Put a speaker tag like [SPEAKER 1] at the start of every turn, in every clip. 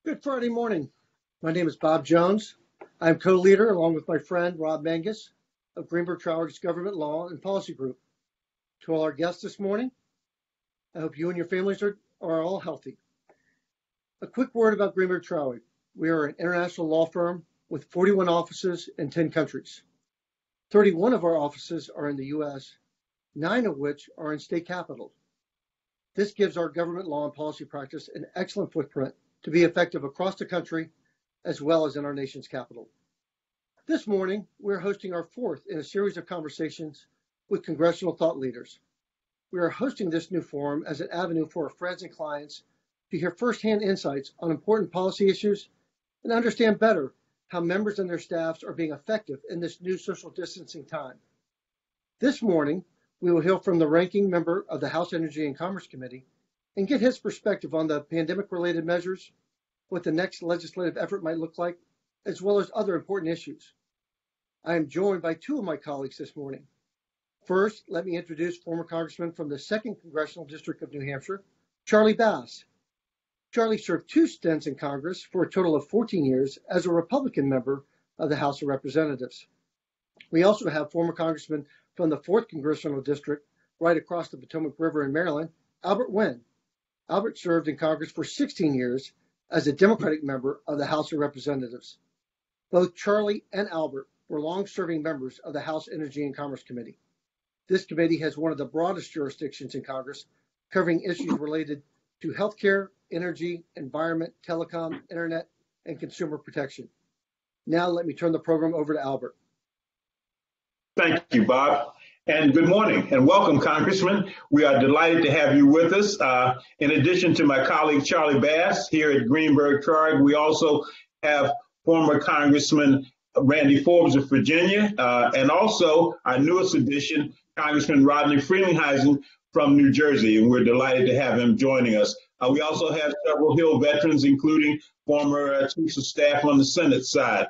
[SPEAKER 1] Good Friday morning. My name is Bob Jones. I'm co-leader along with my friend Rob Mangus of Greenberg Trauerig's Government Law and Policy Group. To all our guests this morning, I hope you and your families are all healthy. A quick word about Greenberg Traurig. We are an international law firm with 41 offices in 10 countries. 31 of our offices are in the U.S., 9 of which are in state capitals. This gives our government law and policy practice an excellent footprint to be effective across the country as well as in our nation's capital. This morning, we're hosting our fourth in a series of conversations with congressional thought leaders. We are hosting this new forum as an avenue for our friends and clients to hear firsthand insights on important policy issues and understand better how members and their staffs are being effective in this new social distancing time. This morning, we will hear from the ranking member of the House Energy and Commerce Committee and get his perspective on the pandemic-related measures, what the next legislative effort might look like, as well as other important issues. I am joined by two of my colleagues this morning. First, let me introduce former Congressman from the 2nd Congressional District of New Hampshire, Charlie Bass. Charlie served 2 stints in Congress for a total of 14 years as a Republican member of the House of Representatives. We also have former Congressman from the 4th Congressional District, right across the Potomac River in Maryland, Albert Wynn. Albert served in Congress for 16 years as a Democratic member of the House of Representatives. Both Charlie and Albert were long-serving members of the House Energy and Commerce Committee. This committee has one of the broadest jurisdictions in Congress, covering issues related to healthcare, energy, environment, telecom, internet, and consumer protection. Now let me turn the program over to Albert.
[SPEAKER 2] Thank you, Bob. And good morning and welcome, Congressman. We are delighted to have you with us. In addition to my colleague, Charlie Bass, here at Greenberg Traurig, we also have former Congressman Randy Forbes of Virginia, and also our newest addition, Congressman Rodney Frelinghuysen from New Jersey, and we're delighted to have him joining us. We also have several Hill veterans, including former chiefs of staff on the Senate side.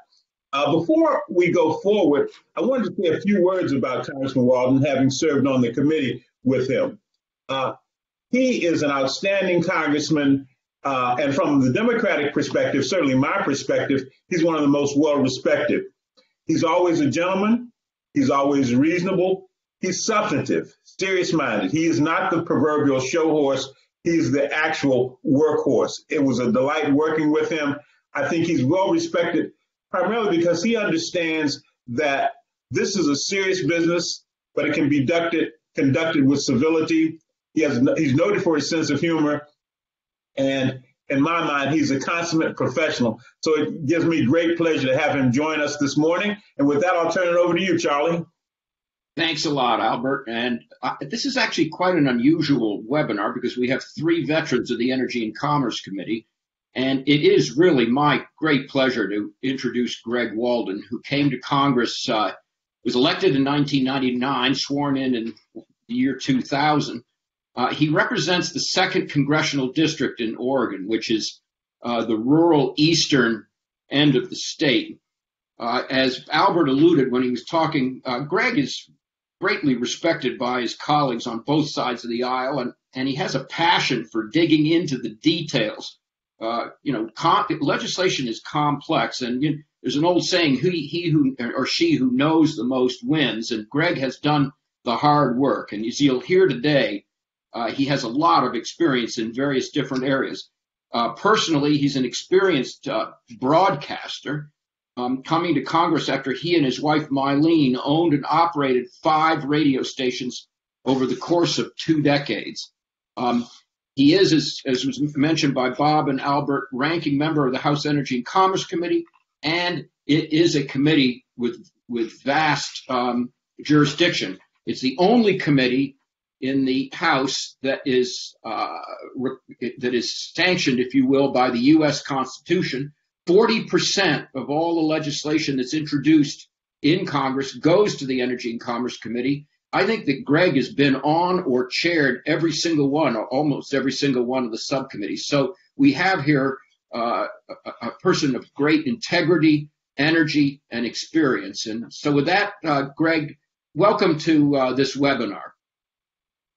[SPEAKER 2] Before we go forward, I wanted to say a few words about Congressman Walden, having served on the committee with him. He is an outstanding congressman, and from the Democratic perspective, certainly my perspective, he's one of the most well-respected. He's always a gentleman. He's always reasonable. He's substantive, serious-minded. He is not the proverbial show horse. He's the actual workhorse. It was a delight working with him. I think he's well-respected primarily because he understands that this is a serious business, but it can be conducted with civility. He's noted for his sense of humor, and in my mind, he's a consummate professional. So it gives me great pleasure to have him join us this morning. And with that, I'll turn it over to you, Charlie.
[SPEAKER 3] Thanks a lot, Albert. And this is actually quite an unusual webinar because we have 3 veterans of the Energy and Commerce Committee. And it is really my great pleasure to introduce Greg Walden, who came to Congress, was elected in 1999, sworn in the year 2000. He represents the 2nd Congressional District in Oregon, which is the rural eastern end of the state. As Albert alluded when he was talking, Greg is greatly respected by his colleagues on both sides of the aisle, and he has a passion for digging into the details. Legislation is complex, and there's an old saying, he who or she who knows the most wins, and Greg has done the hard work. And as you'll hear today, he has a lot of experience in various different areas. Personally, he's an experienced broadcaster, coming to Congress after he and his wife, Mylene, owned and operated 5 radio stations over the course of 2 decades. He is, as was mentioned by Bob and Albert, ranking member of the House Energy and Commerce Committee, and it is a committee with vast jurisdiction. It's the only committee in the House that is sanctioned, if you will, by the U.S. Constitution. 40% of all the legislation that's introduced in Congress goes to the Energy and Commerce Committee. I think that Greg has been on or chaired every single one, or almost every single one of the subcommittees. So we have here a person of great integrity, energy, and experience. And so with that, Greg, welcome to this webinar.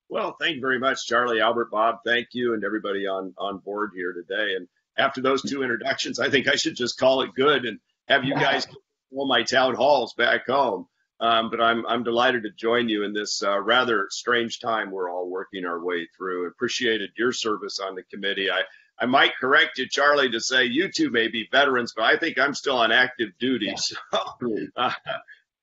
[SPEAKER 4] Well, thank you very much, Charlie, Albert, Bob. Thank you, and everybody on board here today. And after those two introductions, I think I should just call it good and have you guys all my town halls back home. But I'm delighted to join you in this rather strange time we're all working our way through. Appreciated your service on the committee. I might correct you, Charlie, to say you two may be veterans, but I think I'm still on active duty. So,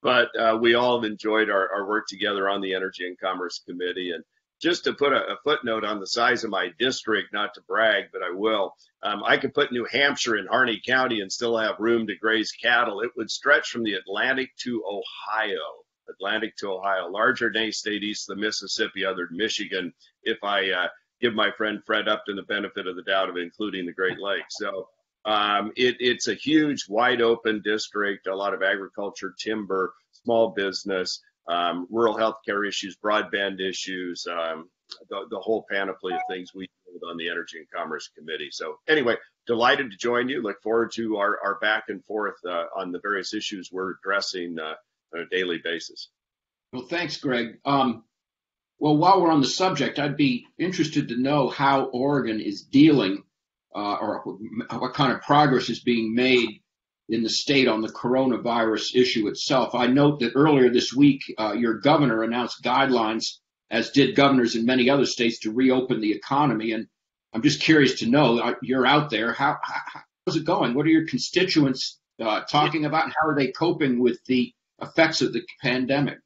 [SPEAKER 4] but we all have enjoyed our work together on the Energy and Commerce Committee. And just to put a footnote on the size of my district, not to brag, but I will, I could put New Hampshire in Harney County and still have room to graze cattle. It would stretch from the Atlantic to Ohio, larger than any state east of the Mississippi other than Michigan, if I give my friend Fred Upton the benefit of the doubt of including the Great Lakes. So it's a huge, wide open district, a lot of agriculture, timber, small business, rural health care issues, broadband issues, the whole panoply of things we deal with on the Energy and Commerce Committee. So anyway, delighted to join you. Look forward to our back and forth on the various issues we're addressing on a daily basis.
[SPEAKER 3] Well, thanks, Greg. Well, while we're on the subject, I'd be interested to know how Oregon is dealing or what kind of progress is being made in the state on the coronavirus issue itself. I note that earlier this week, your governor announced guidelines, as did governors in many other states, to reopen the economy. And I'm just curious to know, you're out there, how's it going? What are your constituents talking about, and how are they coping with the effects of the pandemic?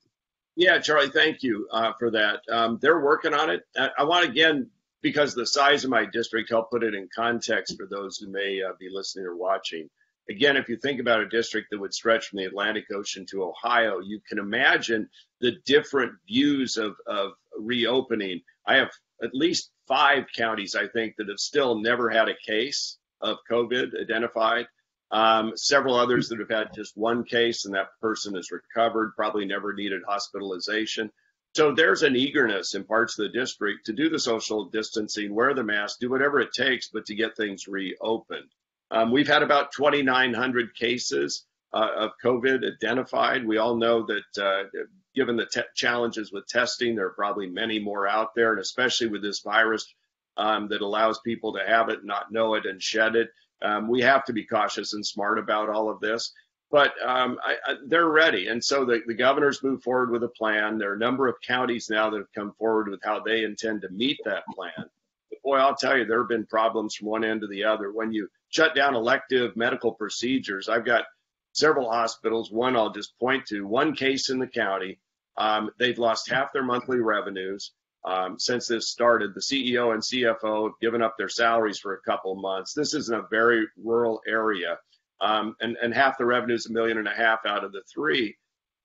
[SPEAKER 4] Yeah, Charlie, thank you for that. They're working on it. I want, again, because the size of my district, help put it in context for those who may be listening or watching. Again, if you think about a district that would stretch from the Atlantic Ocean to Ohio, you can imagine the different views of reopening. I have at least 5 counties, I think, that have still never had a case of COVID identified. Several others that have had just one case and that person is recovered, probably never needed hospitalization. So there's an eagerness in parts of the district to do the social distancing, wear the mask, do whatever it takes, but to get things reopened. We've had about 2,900 cases of COVID identified. We all know that given the challenges with testing, there are probably many more out there, and especially with this virus that allows people to have it, not know it, and shed it. We have to be cautious and smart about all of this, but they're ready. And so the governor's moved forward with a plan. There are a number of counties now that have come forward with how they intend to meet that plan. But boy, I'll tell you, there have been problems from one end to the other. When you shut down elective medical procedures, I've got several hospitals. One I'll just point to, one case in the county. They've lost half their monthly revenues. Since this started, the CEO and CFO have given up their salaries for a couple of months. This is in a very rural area, and half the revenue is $1.5 million out of the 3.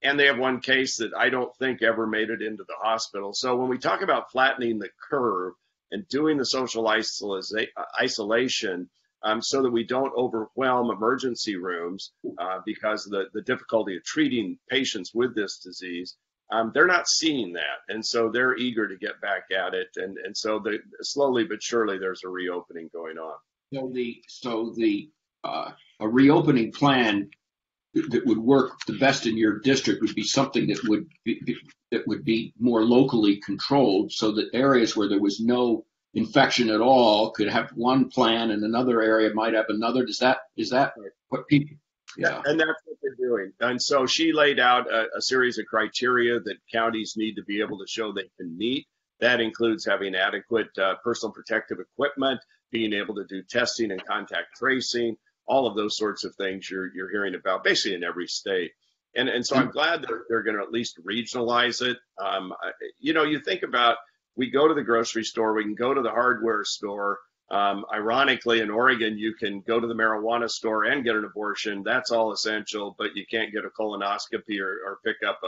[SPEAKER 4] And they have one case that I don't think ever made it into the hospital. So when we talk about flattening the curve and doing the social isolation so that we don't overwhelm emergency rooms because of the difficulty of treating patients with this disease, they're not seeing that, and so they're eager to get back at it, and so slowly but surely there's a reopening going on.
[SPEAKER 3] So a reopening plan that would work the best in your district would be something that would be more locally controlled, so that areas where there was no infection at all could have one plan, and another area might have another. Is that what people?
[SPEAKER 4] Yeah, and that's what they're doing. And so she laid out a series of criteria that counties need to be able to show they can meet. That includes having adequate personal protective equipment, being able to do testing and contact tracing, all of those sorts of things you're hearing about basically in every state. And so I'm glad they're going to at least regionalize it. You think about, we go to the grocery store, we can go to the hardware store. Ironically, in Oregon, you can go to the marijuana store and get an abortion. That's all essential, but you can't get a colonoscopy or pick up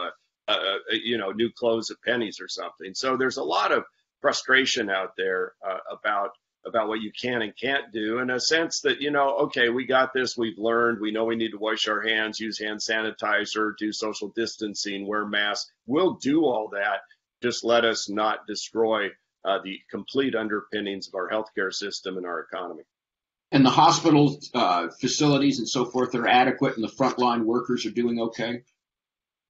[SPEAKER 4] new clothes at Penny's or something. So there's a lot of frustration out there about what you can and can't do, in a sense that, okay, we got this, we've learned, we know we need to wash our hands, use hand sanitizer, do social distancing, wear masks. We'll do all that. Just let us not destroy the complete underpinnings of our healthcare system and our economy.
[SPEAKER 3] And the hospitals, facilities and so forth are adequate, and the frontline workers are doing okay?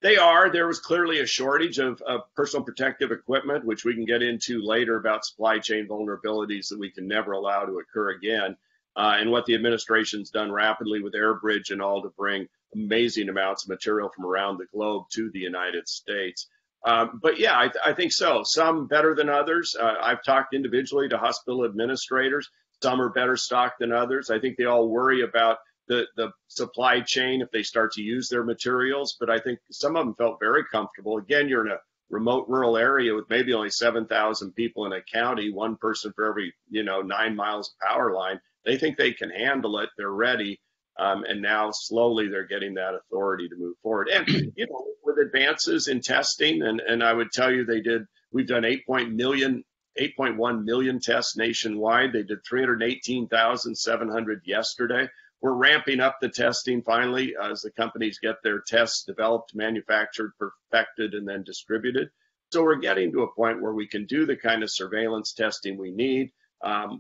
[SPEAKER 4] They are. There was clearly a shortage of personal protective equipment, which we can get into later, about supply chain vulnerabilities that we can never allow to occur again. and what the administration's done rapidly with AirBridge and all to bring amazing amounts of material from around the globe to the United States. But yeah, I think so. Some better than others. I've talked individually to hospital administrators. Some are better stocked than others. I think they all worry about the supply chain if they start to use their materials. But I think some of them felt very comfortable. Again, you're in a remote rural area with maybe only 7,000 people in a county, one person for every 9 miles of power line. They think they can handle it. They're ready. And now slowly they're getting that authority to move forward. And, with advances in testing, and I would tell you we've done 8.1 million tests nationwide. They did 318,700 yesterday. We're ramping up the testing finally as the companies get their tests developed, manufactured, perfected, and then distributed. So we're getting to a point where we can do the kind of surveillance testing we need.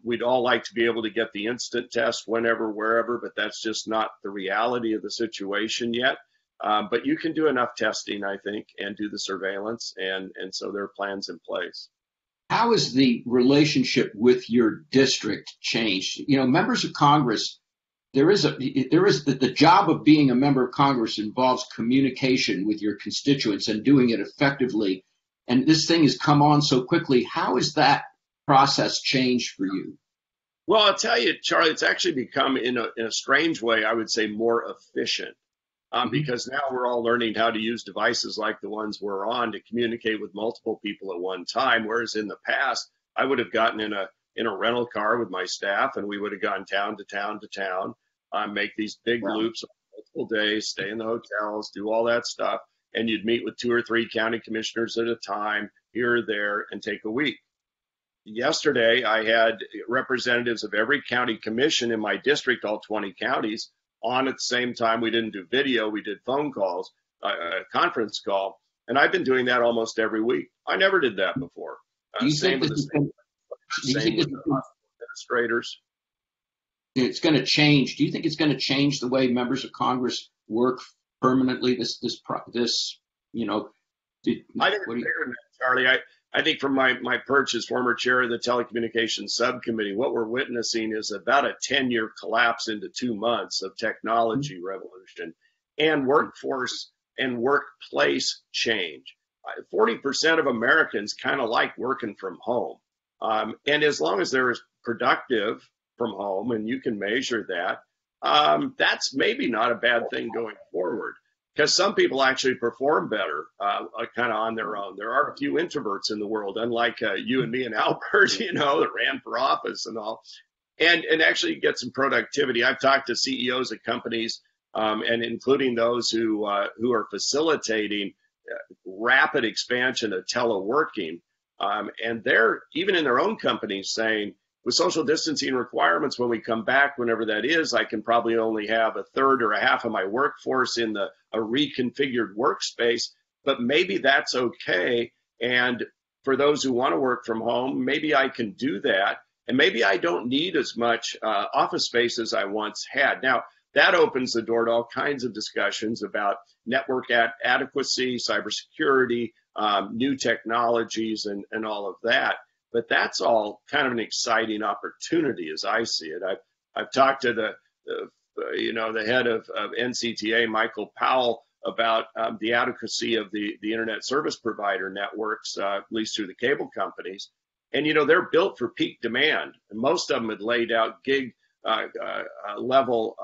[SPEAKER 4] We'd all like to be able to get the instant test whenever, wherever, but that's just not the reality of the situation yet. But you can do enough testing, I think, and do the surveillance, and so there are plans in place.
[SPEAKER 3] How has the relationship with your district changed? Members of Congress, the job of being a member of Congress involves communication with your constituents and doing it effectively. And this thing has come on so quickly. How has that process changed for you?
[SPEAKER 4] Well, I'll tell you, Charlie, it's actually become, in a strange way, I would say, more efficient. Because now we're all learning how to use devices like the ones we're on to communicate with multiple people at one time. Whereas in the past, I would have gotten in a rental car with my staff, and we would have gone town to town to town, make these big loops on multiple days, stay in the hotels, do all that stuff. And you'd meet with 2 or 3 county commissioners at a time, here or there, and take a week. Yesterday, I had representatives of every county commission in my district, all 20 counties, on at the same time. We didn't do video, we did phone calls, a conference call, and I've been doing that almost every week. I never did that before. Same with the administrators.
[SPEAKER 3] It's going to change. Do you think it's going to change the way members of Congress work permanently? I think it's bigger than that, Charlie.
[SPEAKER 4] I think from my perch as former chair of the telecommunications subcommittee, what we're witnessing is about a 10-year collapse into 2 months of technology revolution and workforce and workplace change. 40% of Americans kind of like working from home. And as long as they're productive from home, and you can measure that, that's maybe not a bad thing going forward. Because some people actually perform better kind of on their own. There are a few introverts in the world, unlike you and me and Albert, that ran for office and all, and actually get some productivity. I've talked to CEOs of companies, and including those who are facilitating rapid expansion of teleworking, and they're even in their own companies saying, with social distancing requirements, when we come back, whenever that is, I can probably only have a third or a half of my workforce in a reconfigured workspace, but maybe that's okay. And for those who want to work from home, maybe I can do that. And maybe I don't need as much office space as I once had. Now, that opens the door to all kinds of discussions about network adequacy, cybersecurity, new technologies, and all of that. But that's all kind of an exciting opportunity as I see it. I've talked to the head of NCTA, Michael Powell, about the adequacy of the internet service provider networks, at least through the cable companies. And, they're built for peak demand. And most of them had laid out gig level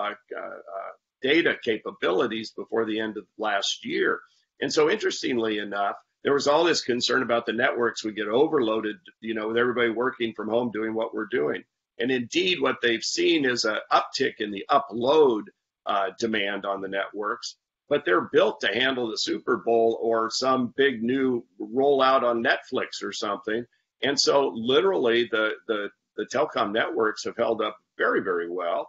[SPEAKER 4] data capabilities before the end of last year. And so interestingly enough, there was all this concern about the networks would get overloaded, with everybody working from home doing what we're doing. And indeed, what they've seen is an uptick in the upload demand on the networks, but they're built to handle the Super Bowl or some big new rollout on Netflix or something. And so literally the telecom networks have held up very, very well.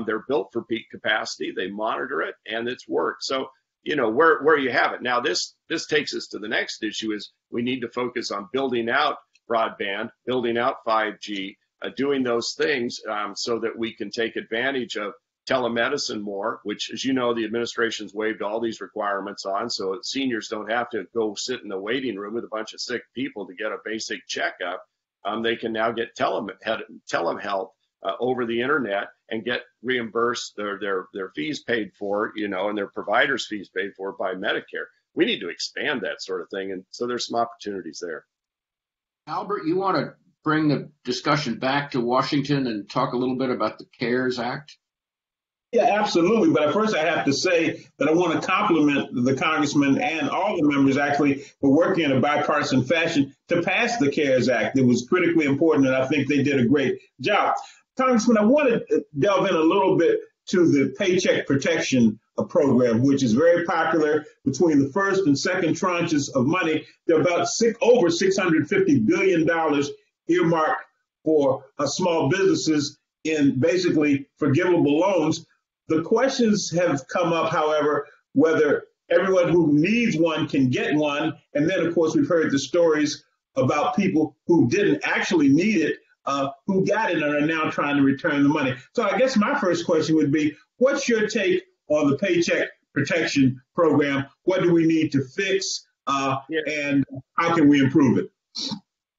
[SPEAKER 4] They're built for peak capacity. They monitor it, and it's worked. So, where you have it. Now, this takes us to the next issue is we need to focus on building out broadband, building out 5G, doing those things so that we can take advantage of telemedicine more, which, as you know, the administration's waived all these requirements on, so seniors don't have to go sit in the waiting room with a bunch of sick people to get a basic checkup. They can now get telehealth over the internet and get reimbursed their fees paid for, and their providers' fees paid for by Medicare. We need to expand that sort of thing, and so there's some opportunities there.
[SPEAKER 3] Albert, you want to bring the discussion back to Washington and talk a little bit about the CARES Act?
[SPEAKER 2] Yeah, absolutely. But first, I have to say that I want to compliment the congressman and all the members actually for working in a bipartisan fashion to pass the CARES Act. It was critically important, and I think they did a great job. Congressman, I want to delve in a little bit to the Paycheck Protection Program, which is very popular. Between the first and second tranches of money, there are about over $650 billion earmarked for small businesses in basically forgivable loans. The questions have come up, however, whether everyone who needs one can get one. And then, of course, we've heard the stories about people who didn't actually need it, who got it and are now trying to return the money. So I guess my first question would be, what's your take on the Paycheck Protection Program? What do we need to fix, and how can we improve it?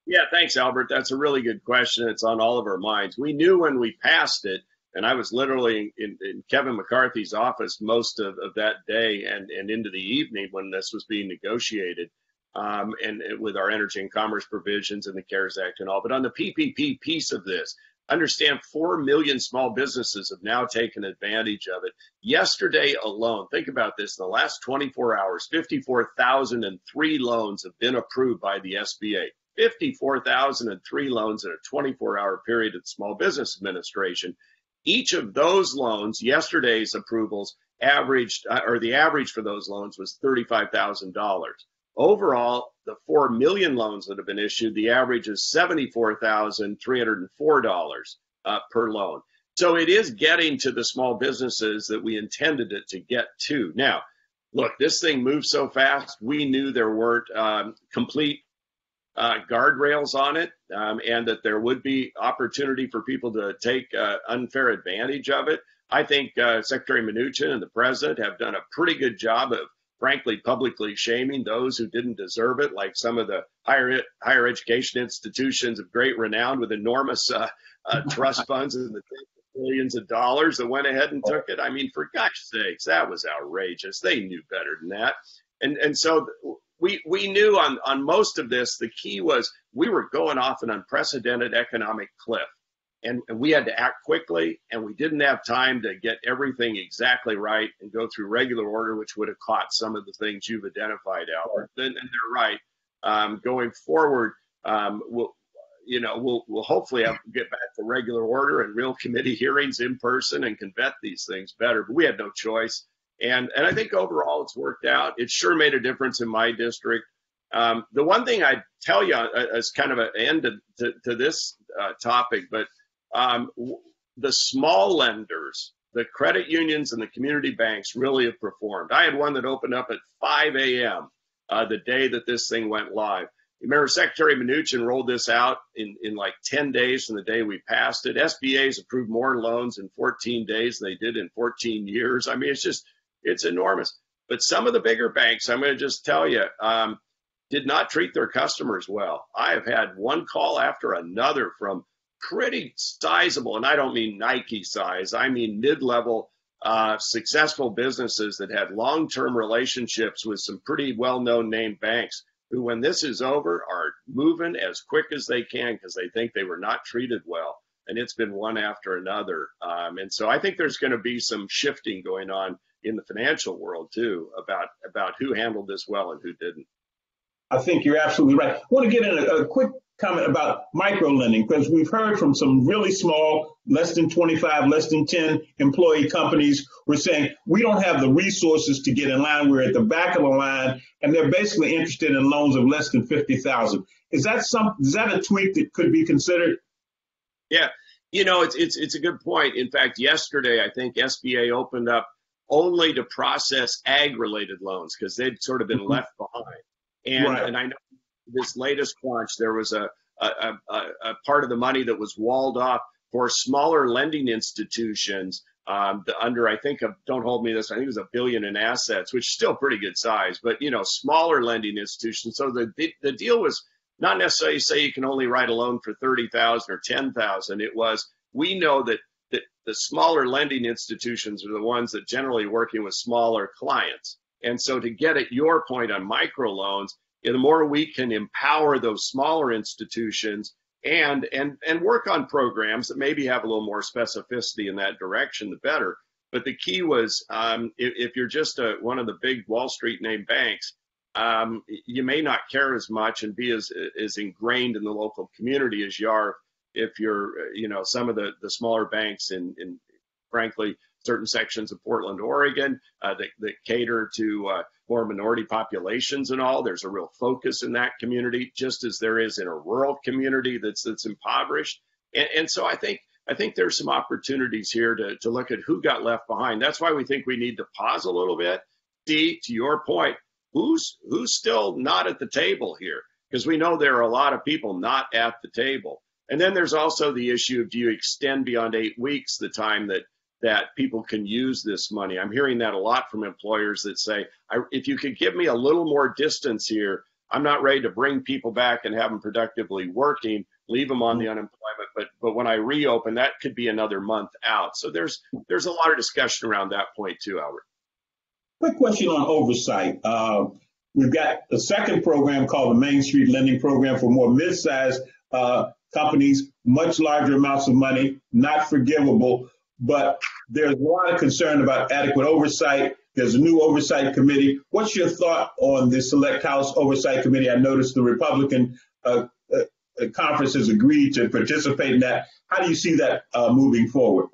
[SPEAKER 4] Yeah, thanks, Albert. That's a really good question. It's on all of our minds. We knew when we passed it, and I was literally in Kevin McCarthy's office most of that day and into the evening when this was being negotiated, and with our energy and commerce provisions and the CARES Act and all. But on the PPP piece of this, understand 4 million small businesses have now taken advantage of it. Yesterday alone, think about this, in the last 24 hours, 54,003 loans have been approved by the SBA. 54,003 loans in a 24-hour period at the Small Business Administration. Each of those loans, yesterday's approvals, the average for those loans was $35,000. Overall, the 4 million loans that have been issued, the average is $74,304 per loan. So it is getting to the small businesses that we intended it to get to. Now, look, this thing moves so fast, we knew there weren't complete guardrails on it, and that there would be opportunity for people to take unfair advantage of it. I think Secretary Mnuchin and the president have done a pretty good job of, frankly, publicly shaming those who didn't deserve it, like some of the higher education institutions of great renown with enormous trust funds in the billions of dollars that went ahead and took it. I mean, for gosh sakes, that was outrageous. They knew better than that. And so we knew on most of this, the key was we were going off an unprecedented economic cliff. And we had to act quickly, and we didn't have time to get everything exactly right and go through regular order, which would have caught some of the things you've identified, Albert. And they're right. Going forward, we'll hopefully have to get back to regular order and real committee hearings in person and can vet these things better. But we had no choice. And I think overall it's worked out. It sure made a difference in my district. The one thing I'd tell you as kind of an end to this topic, but the small lenders, the credit unions and the community banks really have performed. I had one that opened up at 5 a.m. The day that this thing went live. Remember, Secretary Mnuchin rolled this out in like 10 days from the day we passed it. SBA's approved more loans in 14 days than they did in 14 years. I mean, it's enormous. But some of the bigger banks, I'm going to just tell you, did not treat their customers well. I have had one call after another from pretty sizable, and I don't mean Nike size, I mean mid-level successful businesses that had long-term relationships with some pretty well-known name banks who, when this is over, are moving as quick as they can because they think they were not treated well. And it's been one after another. And so I think there's going to be some shifting going on in the financial world, too, about who handled this well and who didn't.
[SPEAKER 2] I think you're absolutely right. I want to get in a quick comment about micro lending, because we've heard from some really small, less than 25, less than 10 employee companies who are saying, we don't have the resources to get in line. We're at the back of the line, and they're basically interested in loans of less than $50,000. Is that a tweak that could be considered?
[SPEAKER 4] Yeah, it's a good point. In fact, yesterday, I think SBA opened up only to process ag-related loans because they'd sort of been left behind. And I know this latest launch, there was a part of the money that was walled off for smaller lending institutions under, I think, don't hold me to this, I think it was $1 billion in assets, which is still pretty good size, but, smaller lending institutions. So the deal was not necessarily say you can only write a loan for $30,000 or $10,000. It was, we know that the smaller lending institutions are the ones that generally working with smaller clients. And so to get at your point on microloans, the more we can empower those smaller institutions and work on programs that maybe have a little more specificity in that direction, the better. But the key was, if you're just one of the big Wall Street name banks, you may not care as much and be as ingrained in the local community as you are if you're, some of the smaller banks in frankly, certain sections of Portland, Oregon, that cater to more minority populations and all. There's a real focus in that community, just as there is in a rural community that's impoverished. And so I think there's some opportunities here to look at who got left behind. That's why we think we need to pause a little bit. See, to your point, who's still not at the table here? Because we know there are a lot of people not at the table. And then there's also the issue of, do you extend beyond 8 weeks the time that people can use this money? I'm hearing that a lot from employers that say, if you could give me a little more distance here, I'm not ready to bring people back and have them productively working, leave them on the unemployment. But when I reopen, that could be another month out. So there's a lot of discussion around that point too, Albert.
[SPEAKER 2] Quick question on oversight. We've got a second program called the Main Street Lending Program for more mid-sized companies, much larger amounts of money, not forgivable. But there's a lot of concern about adequate oversight. There's a new oversight committee. What's your thought on the Select House Oversight Committee? I noticed the Republican conference has agreed to participate in that. How do you see that moving forward?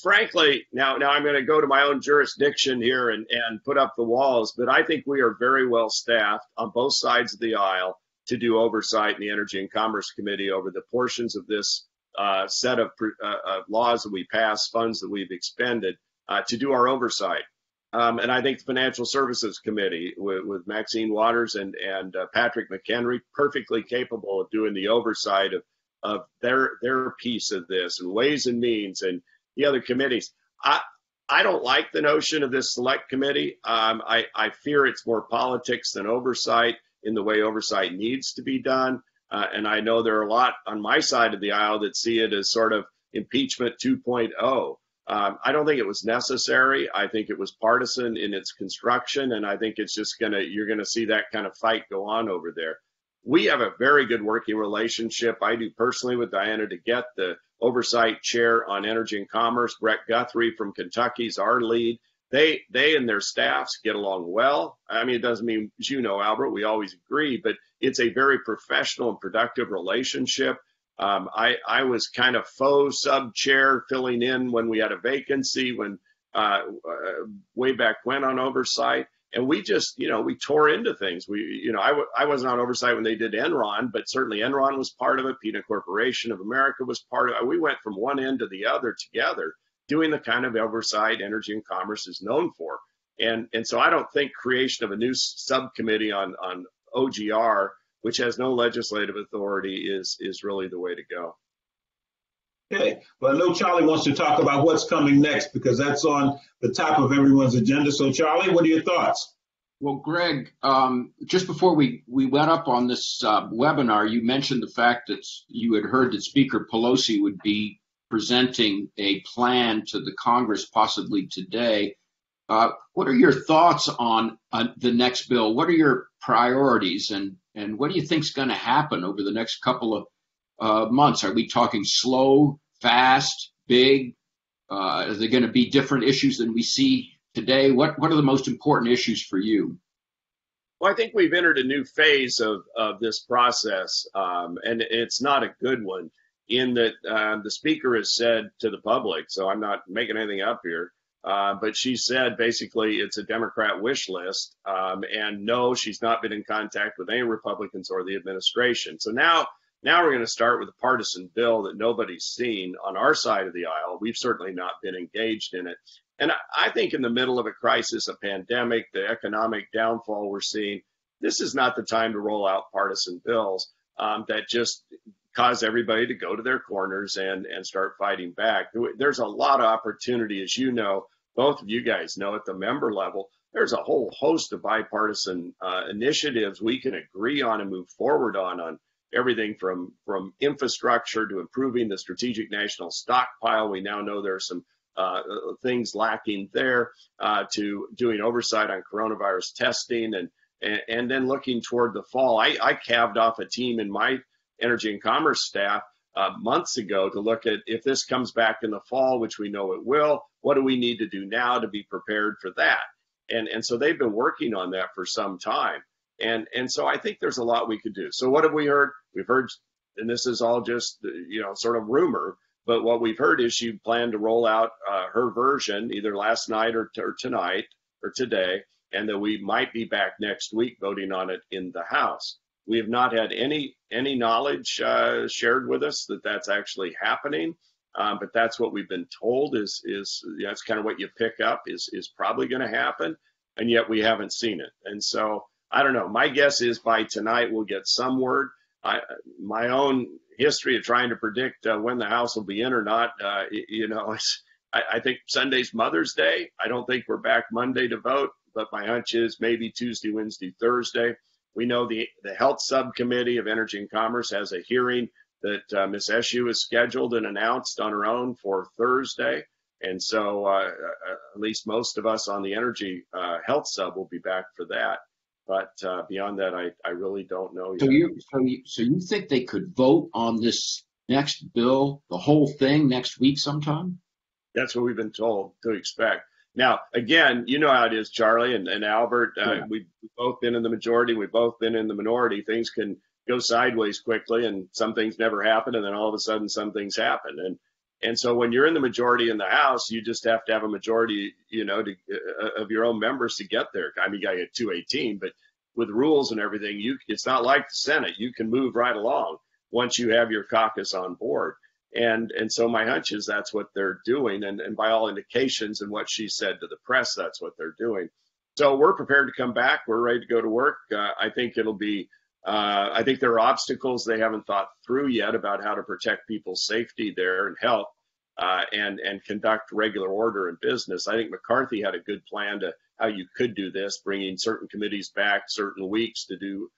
[SPEAKER 4] Frankly, now I'm going to go to my own jurisdiction here and put up the walls, but I think we are very well staffed on both sides of the aisle to do oversight in the Energy and Commerce Committee over the portions of this set of laws that we pass, funds that we've expended to do our oversight. And I think the Financial Services Committee with Maxine Waters and Patrick McHenry, perfectly capable of doing the oversight of their piece of this, and Ways and Means and the other committees. I don't like the notion of this select committee. I fear it's more politics than oversight in the way oversight needs to be done. And I know there are a lot on my side of the aisle that see it as sort of impeachment 2.0. I don't think it was necessary. I think it was partisan in its construction, and I think it's just you're gonna see that kind of fight go on over there. We have a very good working relationship. I do personally with Diana DeGette, the oversight chair on energy and commerce. Brett Guthrie from Kentucky is our lead. They and their staffs get along well. I mean, it doesn't mean, as you know, Albert, we always agree, but it's a very professional and productive relationship. I was kind of faux sub-chair filling in when we had a vacancy way back when on oversight. And we just, we tore into things. I wasn't on oversight when they did Enron, but certainly Enron was part of it. Peanut Corporation of America was part of it. We went from one end to the other together, doing the kind of oversight Energy and Commerce is known for. And so I don't think creation of a new subcommittee on OGR, which has no legislative authority, is really the way to go.
[SPEAKER 2] Okay. Well, I know Charlie wants to talk about what's coming next because that's on the top of everyone's agenda. So, Charlie, what are your thoughts?
[SPEAKER 3] Well, Greg, just before we went up on this webinar, you mentioned the fact that you had heard that Speaker Pelosi would be presenting a plan to the Congress possibly today. What are your thoughts on the next bill? What are your priorities, and what do you think is going to happen over the next couple of months? Are we talking slow, fast, big? Are there going to be different issues than we see today? What are the most important issues for you?
[SPEAKER 4] Well, I think we've entered a new phase of this process, and it's not a good one in that the speaker has said to the public, so I'm not making anything up here, but she said basically it's a Democrat wish list, and no, she's not been in contact with any Republicans or the administration. So now we're going to start with a partisan bill that nobody's seen on our side of the aisle. We've certainly not been engaged in it. And I think in the middle of a crisis, a pandemic, the economic downfall we're seeing, this is not the time to roll out partisan bills that just cause everybody to go to their corners and start fighting back. There's a lot of opportunity, as you know, both of you guys know, at the member level. There's a whole host of bipartisan initiatives we can agree on and move forward on everything from infrastructure to improving the strategic national stockpile. We now know there are some things lacking there, to doing oversight on coronavirus testing, and then looking toward the fall. I calved off a team in my Energy and Commerce staff months ago to look at, if this comes back in the fall, which we know it will, what do we need to do now to be prepared for that? And so they've been working on that for some time. And so I think there's a lot we could do. So what have we heard? We've heard, and this is all just, sort of rumor, but what we've heard is she planned to roll out her version either last night or tonight or today, and that we might be back next week voting on it in the House. We have not had any knowledge shared with us that that's actually happening, but that's what we've been told is that's kind of what you pick up is probably going to happen, and yet we haven't seen it. And so I don't know. My guess is by tonight we'll get some word. My own history of trying to predict when the House will be in or not, I think Sunday's Mother's Day. I don't think we're back Monday to vote, but my hunch is maybe Tuesday, Wednesday, Thursday. We know the Health Subcommittee of Energy and Commerce has a hearing that Ms. Eshoo has scheduled and announced on her own for Thursday. And so at least most of us on the Energy Health Sub will be back for that. But beyond that, I really don't know yet.
[SPEAKER 3] So you think they could vote on this next bill, the whole thing, next week sometime?
[SPEAKER 4] That's what we've been told to expect. Now, again, you know how it is, Charlie and Albert. We've both been in the majority. We've both been in the minority. Things can go sideways quickly, and some things never happen, and then all of a sudden some things happen. And so when you're in the majority in the House, you just have to have a majority, of your own members to get there. I mean, you got to get 218, but with rules and everything, it's not like the Senate. You can move right along once you have your caucus on board. And so my hunch is that's what they're doing. And by all indications and what she said to the press, that's what they're doing. So we're prepared to come back. We're ready to go to work. I think I think there are obstacles they haven't thought through yet about how to protect people's safety there and health, and conduct regular order in business. I think McCarthy had a good plan to how you could do this, bringing certain committees back certain weeks to do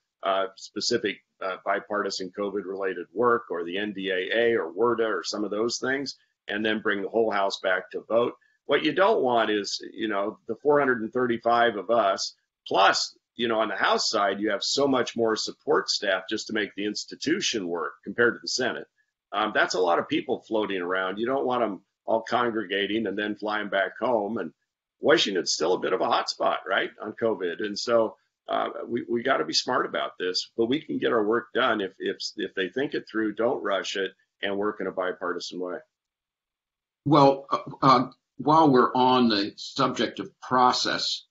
[SPEAKER 4] specific bipartisan COVID-related work, or the NDAA or WRDA or some of those things, and then bring the whole House back to vote. What you don't want is, the 435 of us, plus, on the House side, you have so much more support staff just to make the institution work compared to the Senate. That's a lot of people floating around. You don't want them all congregating and then flying back home. And Washington's still a bit of a hot spot, right, on COVID. And so we got to be smart about this, but we can get our work done if they think it through, don't rush it, and work in a bipartisan way.
[SPEAKER 3] Well, while we're on the subject of process,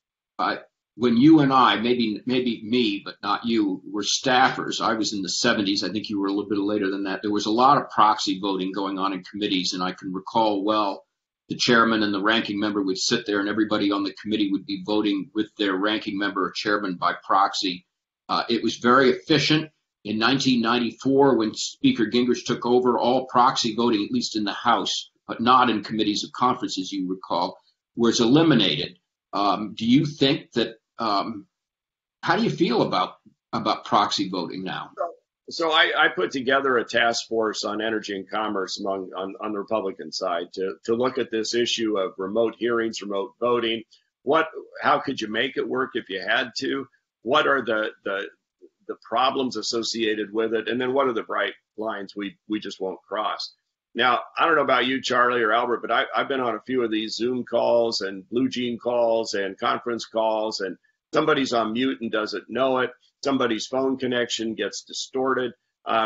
[SPEAKER 3] when you and I, maybe me, but not you, were staffers, I was in the 70s. I think you were a little bit later than that. There was a lot of proxy voting going on in committees, and I can recall well the chairman and the ranking member would sit there, and everybody on the committee would be voting with their ranking member or chairman by proxy. It was very efficient. In 1994, when Speaker Gingrich took over, all proxy voting, at least in the House, but not in committees of conference, as you recall, was eliminated. Do you think that, how do you feel about proxy voting now?
[SPEAKER 4] So I put together a task force on energy and commerce on the Republican side to look at this issue of remote hearings, remote voting. How could you make it work if you had to? What are the problems associated with it? And then what are the bright lines we just won't cross? Now, I don't know about you, Charlie or Albert, but I've been on a few of these Zoom calls and Blue Jean calls and conference calls, and somebody's on mute and doesn't know it. Somebody's phone connection gets distorted.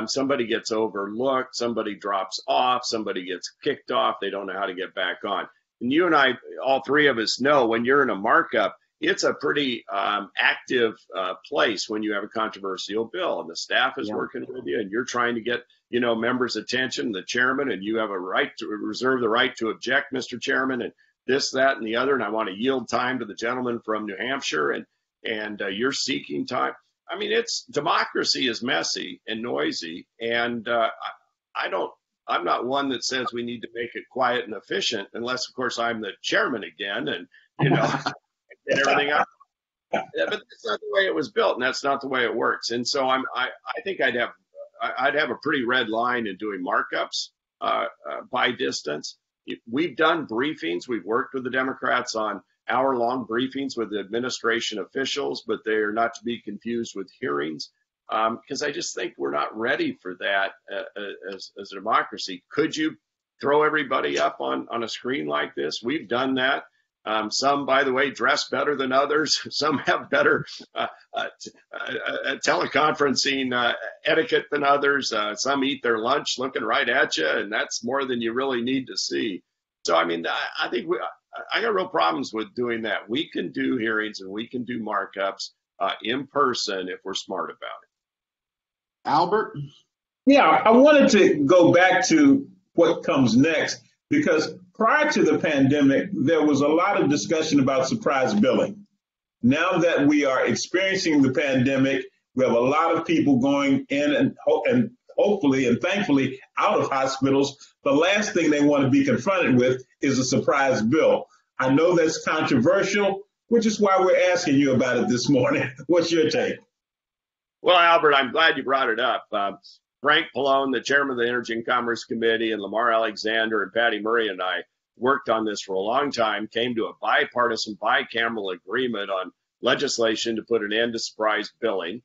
[SPEAKER 4] Somebody gets overlooked. Somebody drops off. Somebody gets kicked off. They don't know how to get back on. And you and I, all three of us know when you're in a markup, it's a pretty active place when you have a controversial bill and the staff is working with you and you're trying to get, members' attention, the chairman, and you have a right to reserve the right to object, Mr. Chairman, and this, that, and the other. And I want to yield time to the gentleman from New Hampshire, and you're seeking time. I mean, democracy is messy and noisy, and I'm not one that says we need to make it quiet and efficient, unless, of course, I'm the chairman again, and get everything up. Yeah, but that's not the way it was built, and that's not the way it works. And so I think I'd have I'd have a pretty red line in doing markups by distance. We've done briefings. We've worked with the Democrats on hour-long briefings with the administration officials, but they are not to be confused with hearings, because I just think we're not ready for that as a democracy. Could you throw everybody up on a screen like this? We've done that. Some, by the way, dress better than others. Some have better teleconferencing etiquette than others. Some eat their lunch looking right at you, and that's more than you really need to see. So, I mean, I think I got real problems with doing that. We can do hearings and we can do markups in person if we're smart about it.
[SPEAKER 3] Albert?
[SPEAKER 2] Yeah, I wanted to go back to what comes next, because prior to the pandemic, there was a lot of discussion about surprise billing. Now that we are experiencing the pandemic, we have a lot of people going in and hopefully and thankfully out of hospitals. The last thing they want to be confronted with is a surprise bill. I know that's controversial, which is why we're asking you about it this morning. What's your take?
[SPEAKER 4] Well, Albert, I'm glad you brought it up. Frank Pallone, the chairman of the Energy and Commerce Committee, and Lamar Alexander and Patty Murray and I worked on this for a long time, came to a bipartisan, bicameral agreement on legislation to put an end to surprise billing,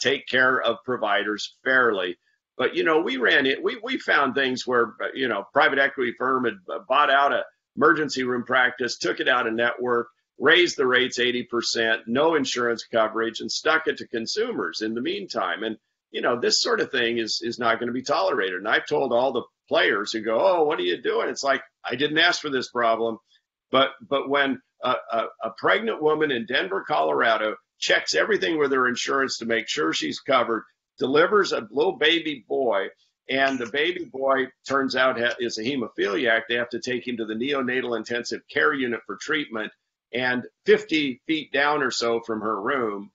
[SPEAKER 4] take care of providers fairly. But, you know, we found things where, you know, private equity firm had bought out a emergency room practice, took it out of network, raised the rates 80%, no insurance coverage, and stuck it to consumers in the meantime. And, you know, this sort of thing is not going to be tolerated. And I've told all the players who go, oh, what are you doing? It's like, I didn't ask for this problem. But when a pregnant woman in Denver, Colorado, checks everything with her insurance to make sure she's covered, delivers a little baby boy, and the baby boy turns out is a hemophiliac, they have to take him to the neonatal intensive care unit for treatment, and 50 feet down or so from her room.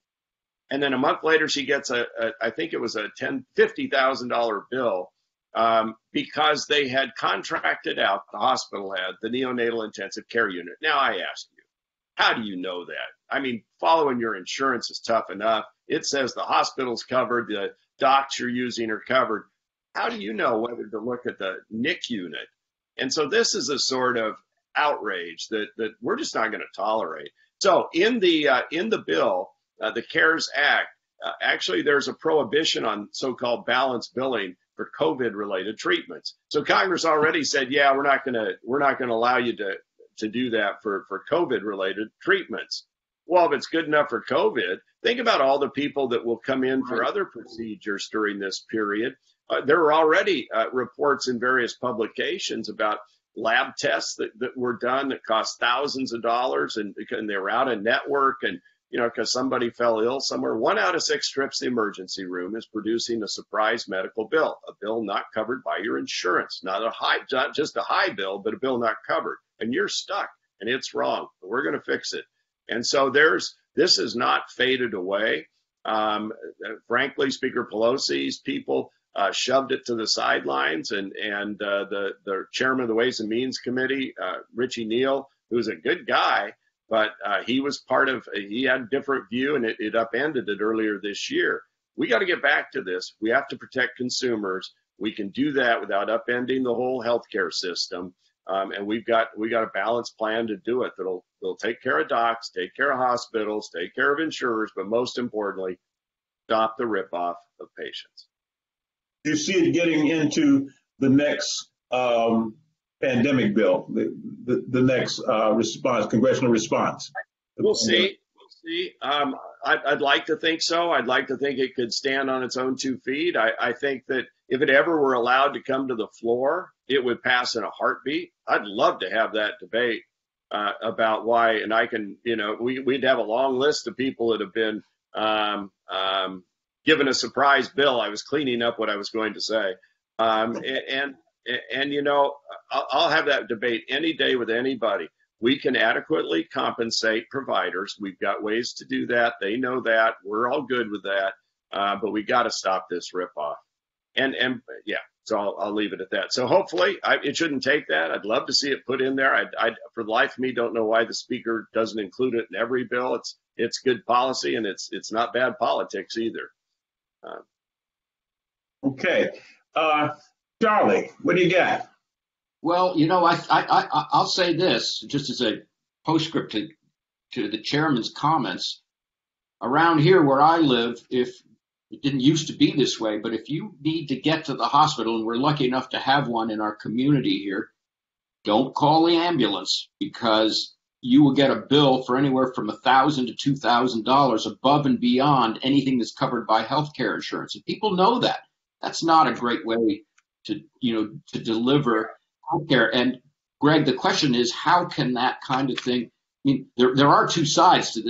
[SPEAKER 4] And then a month later, she gets I think it was a $50,000 bill because they had contracted out, the hospital had, the neonatal intensive care unit. Now I ask you, how do you know that? I mean, following your insurance is tough enough. It says the hospital's covered, the docs you're using are covered. How do you know whether to look at the NIC unit? And so this is a sort of outrage that we're just not going to tolerate. So in the bill, the CARES Act, actually there's a prohibition on so-called balance billing for COVID-related treatments. So Congress already said, yeah, we're not going to allow you to do that for COVID-related treatments. Well, if it's good enough for COVID, think about all the people that will come in for other procedures during this period. There were already reports in various publications about lab tests that were done that cost thousands of dollars, and they were out of network, and you know, because somebody fell ill somewhere. 1 out of 6 trips to the emergency room is producing a surprise medical bill, a bill not covered by your insurance, not just a high bill, but a bill not covered, and you're stuck, and it's wrong. But we're going to fix it. And so this has not faded away. Frankly, Speaker Pelosi's people shoved it to the sidelines, and the chairman of the Ways and Means Committee, Richie Neal, who's a good guy, but he had a different view, and it upended it earlier this year. We got to get back to this. We have to protect consumers. We can do that without upending the whole healthcare system. And we've got a balanced plan to do it that'll take care of docs, take care of hospitals, take care of insurers, but most importantly, stop the ripoff of patients.
[SPEAKER 2] Do you see it getting into the next pandemic bill, the next congressional response?
[SPEAKER 4] We'll see. I'd like to think so. I'd like to think it could stand on its own 2 feet. I think that if it ever were allowed to come to the floor, it would pass in a heartbeat. I'd love to have that debate about why, and I can, you know, we'd have a long list of people that have been given a surprise bill. I was cleaning up what I was going to say. And you know, I'll have that debate any day with anybody. We can adequately compensate providers. We've got ways to do that. They know that. We're all good with that. But we got to stop this ripoff. And yeah, so I'll leave it at that. So hopefully it shouldn't take that. I'd love to see it put in there. I for the life of me, don't know why the speaker doesn't include it in every bill. It's good policy, and it's not bad politics either.
[SPEAKER 2] Okay. Charlie, what do you got?
[SPEAKER 3] Well, I'll say this just as a postscript to the chairman's comments. Around here where I live, if it didn't used to be this way, but if you need to get to the hospital, and we're lucky enough to have one in our community here, don't call the ambulance, because you will get a bill for anywhere from $1,000 to $2,000 above and beyond anything that's covered by health care insurance. And people know that. That's not a great way to deliver health care. And Greg, the question is, how can that kind of thing? I mean, there are two sides to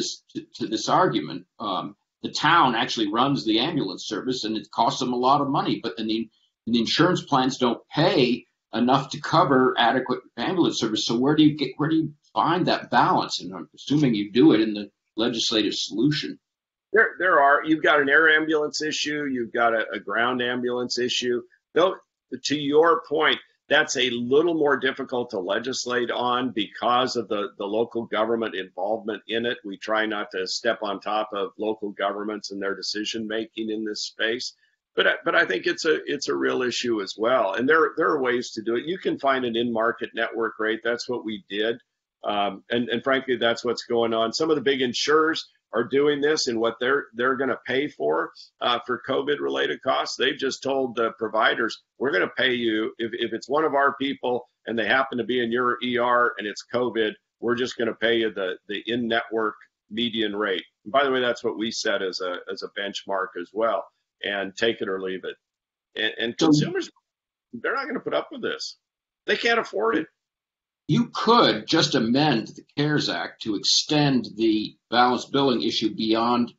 [SPEAKER 3] this argument. The town actually runs the ambulance service, and it costs them a lot of money. But the insurance plans don't pay enough to cover adequate ambulance service. So where do you find that balance? And I'm assuming you do it in the legislative solution.
[SPEAKER 4] You've got an air ambulance issue, you've got a ground ambulance issue. Though, to your point, that's a little more difficult to legislate on because of the local government involvement in it. We try not to step on top of local governments and their decision making in this space. But I think it's a real issue as well. And there are ways to do it. You can find an in-market network rate. That's what we did. And frankly, that's what's going on. Some of the big insurers are doing this, and what they're going to pay for COVID-related costs. They've just told the providers, we're going to pay you if it's one of our people and they happen to be in your ER and it's COVID, we're just going to pay you the in-network median rate. And by the way, that's what we set as a benchmark as well. And take it or leave it. And consumers, they're not going to put up with this. They can't afford it.
[SPEAKER 3] You could just amend the CARES Act to extend the balanced billing issue beyond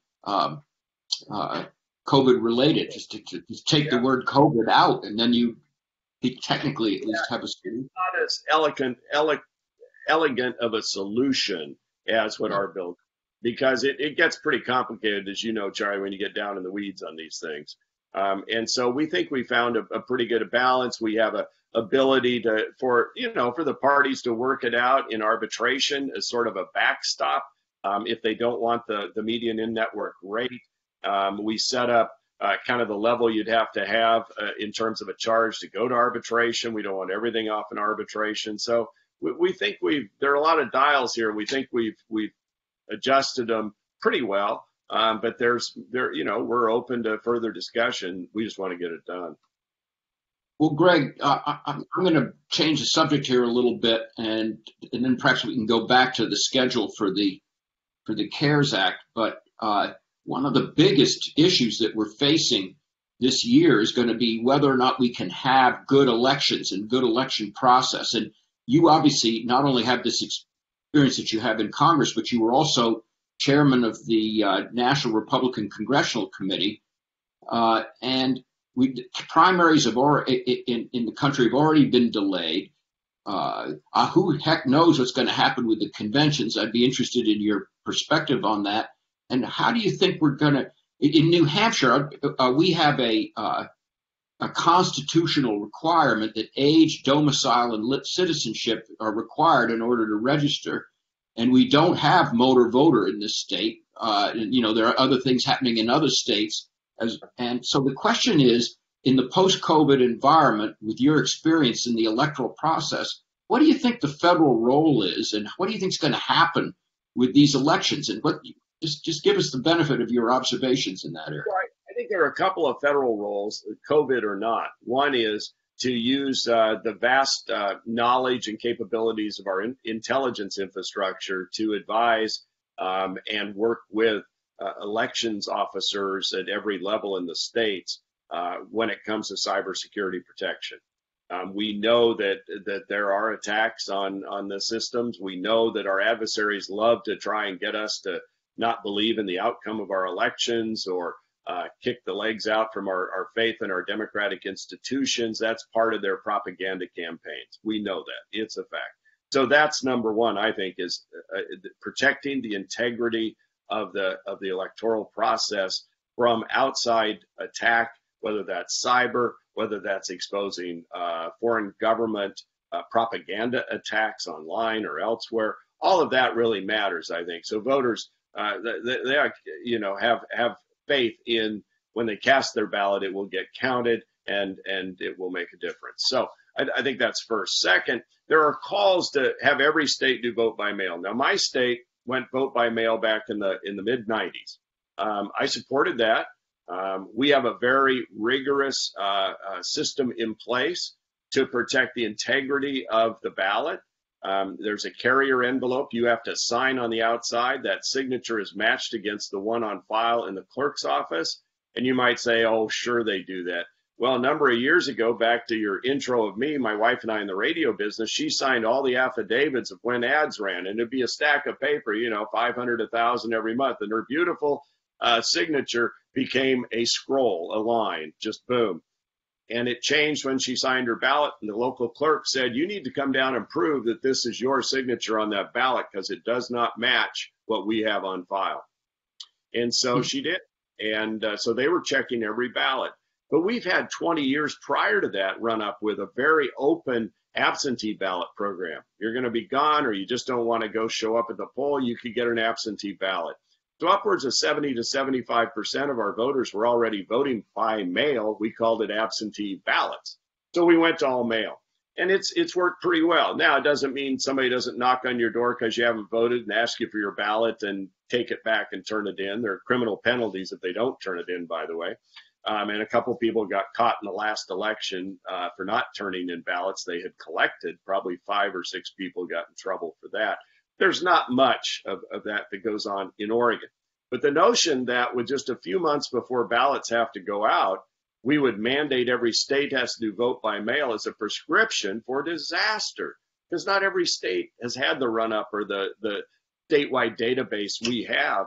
[SPEAKER 3] COVID-related, just to take the word COVID out, and then you technically at least have a solution.
[SPEAKER 4] Not as elegant of a solution as what our bill, because it gets pretty complicated, as you know, Charlie, when you get down in the weeds on these things. And so we think we found a pretty good balance. We have a ability for the parties to work it out in arbitration as sort of a backstop if they don't want the median in-network rate. We set up kind of the level you'd have to have in terms of a charge to go to arbitration. We don't want everything off in arbitration. So we think there are a lot of dials here. We think we've adjusted them pretty well. But we're open to further discussion. We just want to get it done.
[SPEAKER 3] Well, Greg, I'm going to change the subject here a little bit, and then perhaps we can go back to the schedule for the CARES Act. But one of the biggest issues that we're facing this year is going to be whether or not we can have good elections and good election process. And you obviously not only have this experience that you have in Congress, but you were also chairman of the National Republican Congressional Committee, and primaries have already in the country have already been delayed. Who heck knows what's going to happen with the conventions? I'd be interested in your perspective on that. And how do you think we're going to? In New Hampshire, we have a constitutional requirement that age, domicile, and citizenship are required in order to register. And we don't have motor voter in this state. There are other things happening in other states. And so the question is, in the post-COVID environment, with your experience in the electoral process, what do you think the federal role is, and what do you think is going to happen with these elections? And just give us the benefit of your observations in that area.
[SPEAKER 4] Right. I think there are a couple of federal roles, COVID or not. One is to use the vast knowledge and capabilities of our intelligence infrastructure to advise and work with elections officers at every level in the states when it comes to cybersecurity protection. We know that there are attacks on the systems. We know that our adversaries love to try and get us to not believe in the outcome of our elections or kick the legs out from our faith in our democratic institutions. That's part of their propaganda campaigns. We know that. It's a fact. So that's number one, I think, is protecting the integrity of the electoral process from outside attack, whether that's cyber, whether that's exposing foreign government propaganda attacks online or elsewhere. All of that really matters, I think. So voters, they have faith in when they cast their ballot, it will get counted and it will make a difference. So I think that's first. Second, there are calls to have every state do vote by mail. Now, my state went vote by mail back in the mid 90s. I supported that. We have a very rigorous system in place to protect the integrity of the ballot. There's a carrier envelope you have to sign on the outside. That signature is matched against the one on file in the clerk's office. And you might say, oh, sure they do that. Well, a number of years ago, back to your intro of me, my wife and I in the radio business, she signed all the affidavits of when ads ran, and it'd be a stack of paper, 500, 1,000 every month. And her beautiful signature became a scroll, a line, just boom. And it changed when she signed her ballot, and the local clerk said, you need to come down and prove that this is your signature on that ballot because it does not match what we have on file. And so she did. And so they were checking every ballot. But we've had 20 years prior to that run up with a very open absentee ballot program. You're going to be gone or you just don't want to go show up at the poll, you could get an absentee ballot. So upwards of 70 to 75% of our voters were already voting by mail. We called it absentee ballots. So we went to all mail. And it's worked pretty well. Now, it doesn't mean somebody doesn't knock on your door because you haven't voted and ask you for your ballot and take it back and turn it in. There are criminal penalties if they don't turn it in, by the way. And a couple of people got caught in the last election for not turning in ballots they had collected. Probably 5 or 6 people got in trouble for that. There's not much of that goes on in Oregon. But the notion that with just a few months before ballots have to go out, we would mandate every state has to do vote by mail is a prescription for disaster, because not every state has had the run-up or the statewide database we have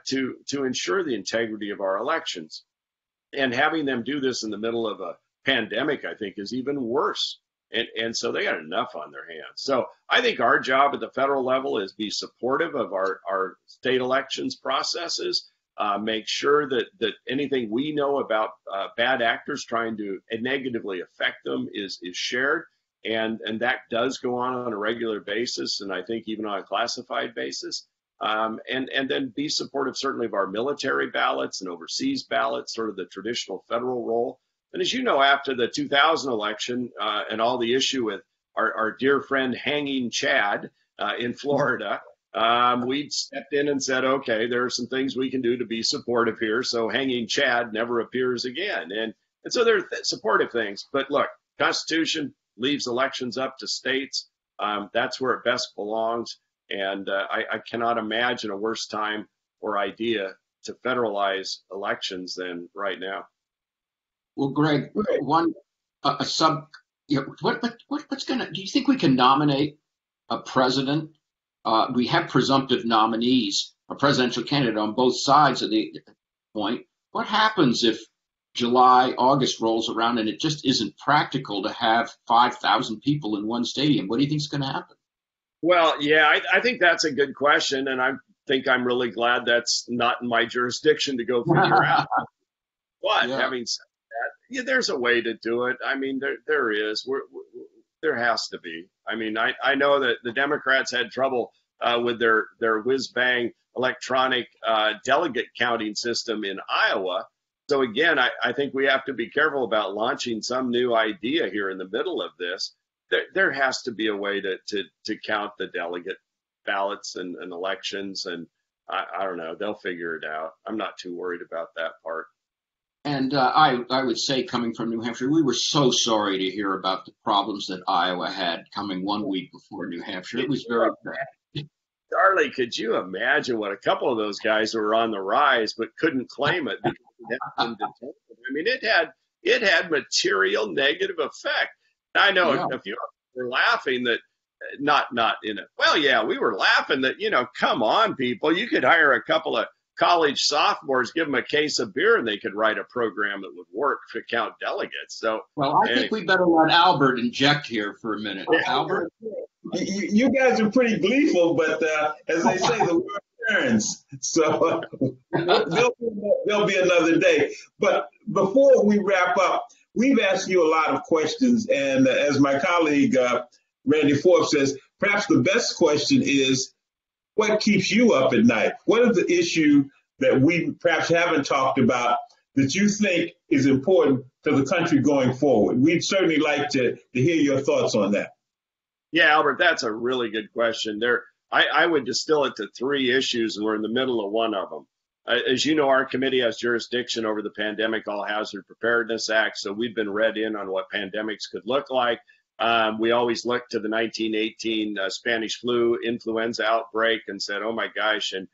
[SPEAKER 4] to ensure the integrity of our elections. And having them do this in the middle of a pandemic, I think, is even worse. And so they got enough on their hands. So I think our job at the federal level is be supportive of our state elections processes, make sure that anything we know about bad actors trying to negatively affect them is shared. And that does go on a regular basis, and I think even on a classified basis. And then be supportive certainly of our military ballots and overseas ballots, sort of the traditional federal role. And as you know, after the 2000 election and all the issue with our dear friend Hanging Chad in Florida, we stepped in and said, okay, there are some things we can do to be supportive here. So Hanging Chad never appears again. And so there are supportive things. But look, Constitution leaves elections up to states. That's where it best belongs. And I cannot imagine a worse time or idea to federalize elections than right now.
[SPEAKER 3] Well, Greg, what's do you think we can nominate a president? We have presumptive nominees, a presidential candidate on both sides of the point. What happens if July, August rolls around and it just isn't practical to have 5,000 people in one stadium? What do you think is going to happen?
[SPEAKER 4] Well, yeah, I think that's a good question, and I think I'm really glad that's not in my jurisdiction to go figure out. But having said that, there's a way to do it. I mean, there is. There has to be. I mean, I know that the Democrats had trouble with their whiz-bang electronic delegate counting system in Iowa. So again, I think we have to be careful about launching some new idea here in the middle of this. There has to be a way to count the delegate ballots and elections, and I don't know, they'll figure it out. I'm not too worried about that part.
[SPEAKER 3] And I would say, coming from New Hampshire, we were so sorry to hear about the problems that Iowa had coming 1 week before New Hampshire. It was very bad.
[SPEAKER 4] Charlie, could you imagine what a couple of those guys who were on the rise but couldn't claim it because it had been detected? I mean, it had material negative effect. I know a few of us were laughing that not in it. Well, yeah, we were laughing that, come on, people, you could hire a couple of college sophomores, give them a case of beer, and they could write a program that would work to count delegates. So,
[SPEAKER 3] well, I think we better let Albert inject here for a minute. Yeah. Albert,
[SPEAKER 2] you guys are pretty gleeful, but as they say, the world turns. So there'll be another day. But before we wrap up, we've asked you a lot of questions, and as my colleague Randy Forbes says, perhaps the best question is, what keeps you up at night? What is the issue that we perhaps haven't talked about that you think is important to the country going forward? We'd certainly like to hear your thoughts on that.
[SPEAKER 4] Yeah, Albert, that's a really good question. I would distill it to three issues, and we're in the middle of one of them. As you know, our committee has jurisdiction over the Pandemic All Hazard Preparedness Act, so we've been read in on what pandemics could look like. We always looked to the 1918 Spanish flu influenza outbreak and said, oh my gosh, and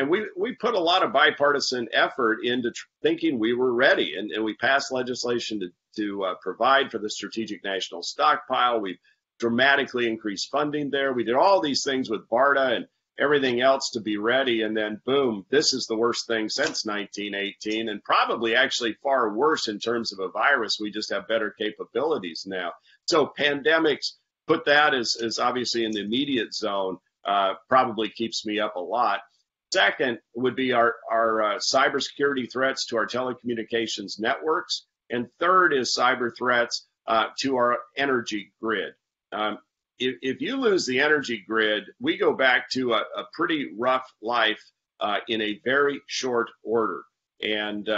[SPEAKER 4] we put a lot of bipartisan effort into thinking we were ready, and we passed legislation to provide for the Strategic National Stockpile. We dramatically increased funding there. We did all these things with BARDA and everything else to be ready, and then boom, this is the worst thing since 1918, and probably actually far worse in terms of a virus. We just have better capabilities now. So pandemics, put that as obviously in the immediate zone, probably keeps me up a lot. Second would be our cybersecurity threats to our telecommunications networks, and third is cyber threats to our energy grid. If you lose the energy grid, we go back to a pretty rough life in a very short order. And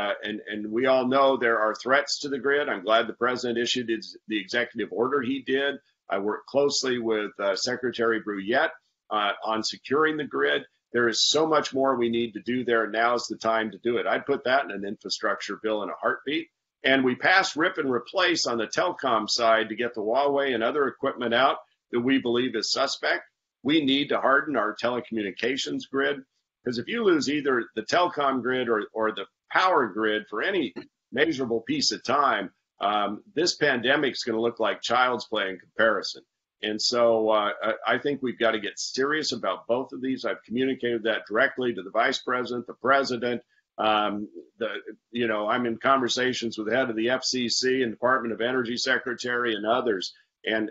[SPEAKER 4] we all know there are threats to the grid. I'm glad the president issued the executive order he did. I worked closely with Secretary Bruyette on securing the grid. There is so much more we need to do there. Now is the time to do it. I'd put that in an infrastructure bill in a heartbeat. And we passed rip and replace on the telecom side to get the Huawei and other equipment out that we believe is suspect. We need to harden our telecommunications grid, because if you lose either the telecom grid or the power grid for any measurable piece of time, this pandemic is going to look like child's play in comparison. And so I think we've got to get serious about both of these. I've communicated that directly to the vice president, the president. I'm in conversations with the head of the FCC and Department of Energy Secretary and others, and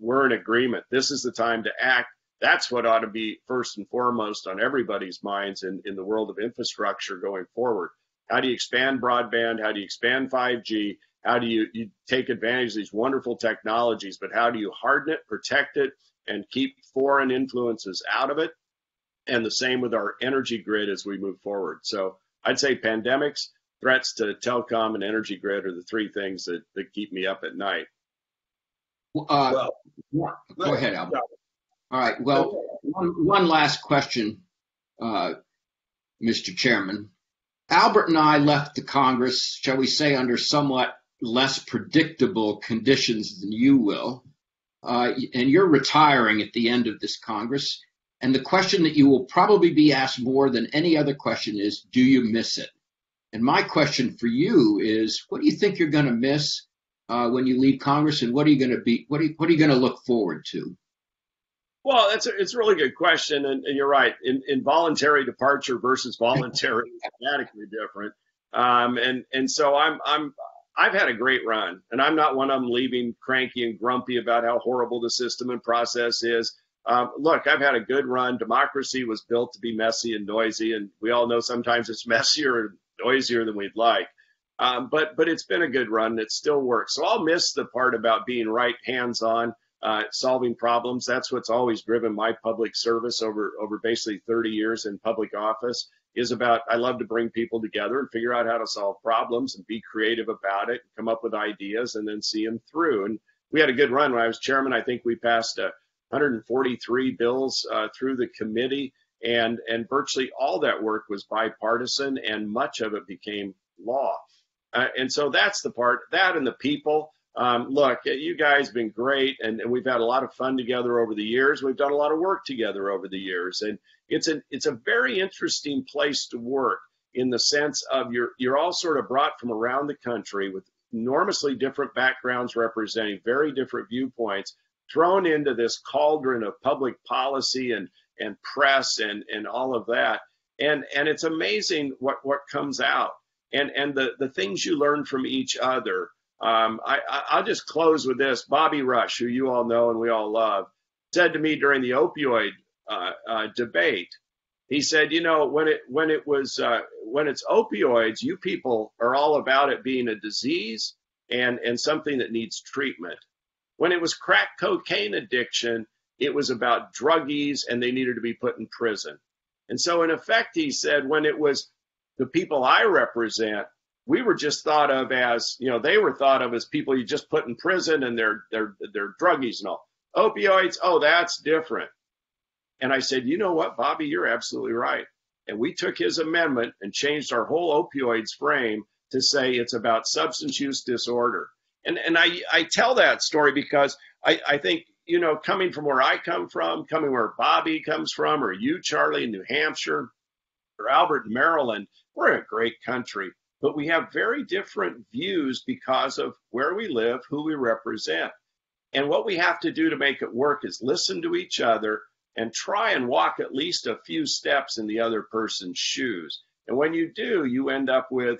[SPEAKER 4] we're in agreement. This is the time to act. That's what ought to be first and foremost on everybody's minds in the world of infrastructure going forward. How do you expand broadband? How do you expand 5G? How do you take advantage of these wonderful technologies, but how do you harden it, protect it, and keep foreign influences out of it? And the same with our energy grid as we move forward. So I'd say pandemics, threats to telecom, and energy grid are the three things that keep me up at night.
[SPEAKER 3] Go ahead, Albert. All right. Well, one last question, Mr. Chairman. Albert and I left the Congress, shall we say, under somewhat less predictable conditions than you will. And you're retiring at the end of this Congress. And the question that you will probably be asked more than any other question is, do you miss it? And my question for you is, what do you think you're going to miss when you leave Congress, and what are you going to look forward to?
[SPEAKER 4] Well, it's a really good question, and you're right. Involuntary departure versus voluntary is dramatically different. And so I've had a great run, and I'm not one of them leaving cranky and grumpy about how horrible the system and process is. Look, I've had a good run. Democracy was built to be messy and noisy, and we all know sometimes it's messier and noisier than we'd like. But it's been a good run. It still works. So I'll miss the part about being right hands-on, solving problems. That's what's always driven my public service over basically 30 years in public office, is about, I love to bring people together and figure out how to solve problems and be creative about it, come up with ideas, and then see them through. And we had a good run. When I was chairman, I think we passed 143 bills through the committee, and virtually all that work was bipartisan, and much of it became law. And so that's the part, that and the people. Look, you guys have been great, and we've had a lot of fun together over the years. We've done a lot of work together over the years, and it's a very interesting place to work, in the sense of you're all sort of brought from around the country with enormously different backgrounds representing very different viewpoints, thrown into this cauldron of public policy and press and all of that. And it's amazing what comes out, and the things you learn from each other. I'll just close with this. Bobby Rush, who you all know and we all love, said to me during the opioid debate, he said, when it's opioids, you people are all about it being a disease and something that needs treatment. When it was crack cocaine addiction, it was about druggies and they needed to be put in prison. And so in effect, he said, when it was the people I represent, we were just thought of as, they were thought of as people you just put in prison and they're druggies and all. Opioids, oh, that's different. And I said, you know what, Bobby, you're absolutely right. And we took his amendment and changed our whole opioids frame to say it's about substance use disorder. And I tell that story because I think, coming from where I come from, coming where Bobby comes from, or you, Charlie, in New Hampshire, or Albert in Maryland, we're in a great country, but we have very different views because of where we live, who we represent. And what we have to do to make it work is listen to each other and try and walk at least a few steps in the other person's shoes. And when you do, you end up with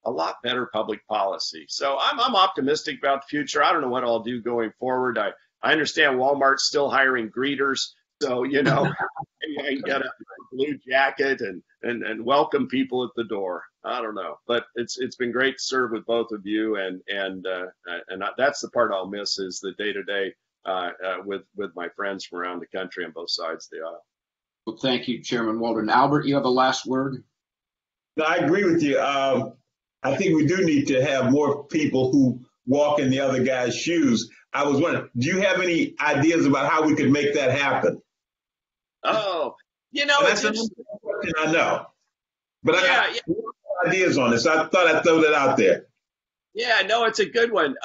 [SPEAKER 4] a lot better public policy. So I'm optimistic about the future. I don't know what I'll do going forward. I understand Walmart's still hiring greeters. So, maybe I can get a blue jacket and welcome people at the door. I don't know, but it's been great to serve with both of you, and that's the part I'll miss is the day-to-day with my friends from around the country on both sides of the aisle.
[SPEAKER 3] Well, thank you, Chairman Walden. Albert, you have the last word.
[SPEAKER 2] No, I agree with you. I think we do need to have more people who walk in the other guy's shoes. I was wondering, do you have any ideas about how we could make that happen?
[SPEAKER 4] Oh,
[SPEAKER 2] that's a question, I know. But I got ideas on this. So I thought I'd throw that out there.
[SPEAKER 4] Yeah, no, it's a good one.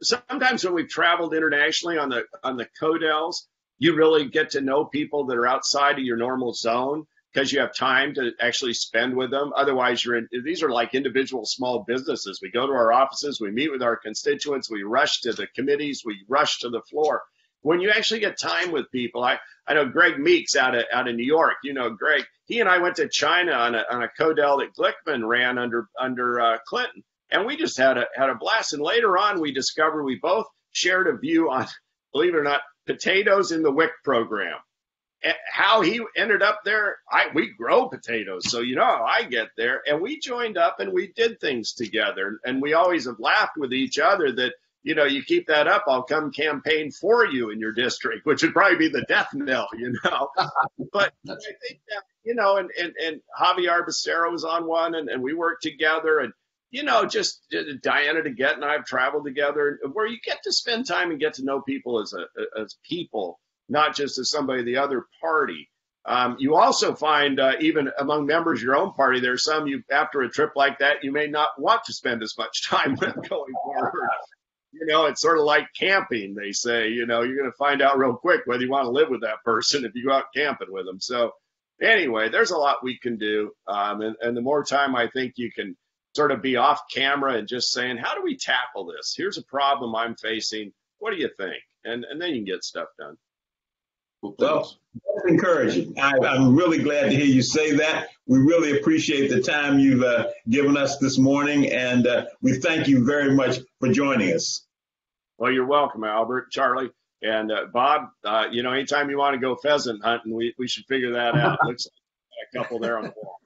[SPEAKER 4] Sometimes when we've traveled internationally on the CODELs, you really get to know people that are outside of your normal zone because you have time to actually spend with them. Otherwise, these are like individual small businesses. We go to our offices, we meet with our constituents, we rush to the committees, we rush to the floor. When you actually get time with people, I know Greg Meeks out of New York. Greg, he and I went to China on a CODEL that Glickman ran under Clinton, and we just had a blast. And later on, we discovered we both shared a view on, believe it or not, potatoes in the WIC program. How he ended up there, we grow potatoes, so how I get there. And we joined up and we did things together. And we always have laughed with each other that, you keep that up, I'll come campaign for you in your district, which would probably be the death knell, But I think that, and Javier Becerra was on one, and we worked together. And, just Diana DeGette and I have traveled together, where you get to spend time and get to know people as people, not just as somebody of the other party. You also find, even among members of your own party, there's some after a trip like that, you may not want to spend as much time with going forward. It's sort of like camping, they say. You're going to find out real quick whether you want to live with that person if you go out camping with them. So anyway, there's a lot we can do. And the more time I think you can sort of be off camera and just saying, how do we tackle this? Here's a problem I'm facing. What do you think? And then you can get stuff done.
[SPEAKER 2] Well, that's encouraging. I'm really glad to hear you say that. We really appreciate the time you've given us this morning, and we thank you very much for joining us.
[SPEAKER 4] Well, you're welcome, Albert, Charlie, and Bob. Anytime you want to go pheasant hunting, we should figure that out. Looks like a couple there on the wall.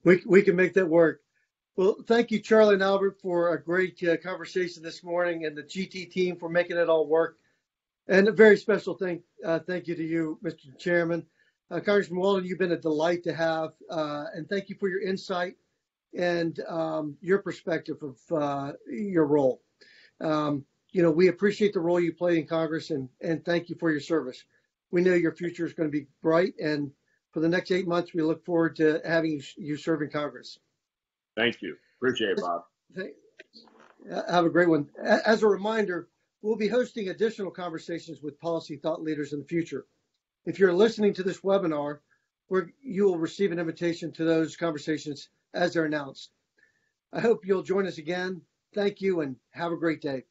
[SPEAKER 1] We can make that work. Well, thank you, Charlie and Albert, for a great conversation this morning, and the GT team for making it all work. And a very special thank you to you, Mr. Chairman. Congressman Walden, you've been a delight to have, and thank you for your insight and your perspective of your role. We appreciate the role you play in Congress, and thank you for your service. We know your future is going to be bright, and for the next 8 months, we look forward to having you serve in Congress.
[SPEAKER 4] Thank you. Appreciate it, Bob.
[SPEAKER 1] Have a great one. As a reminder, we'll be hosting additional conversations with policy thought leaders in the future. If you're listening to this webinar, you will receive an invitation to those conversations as they're announced. I hope you'll join us again. Thank you and have a great day.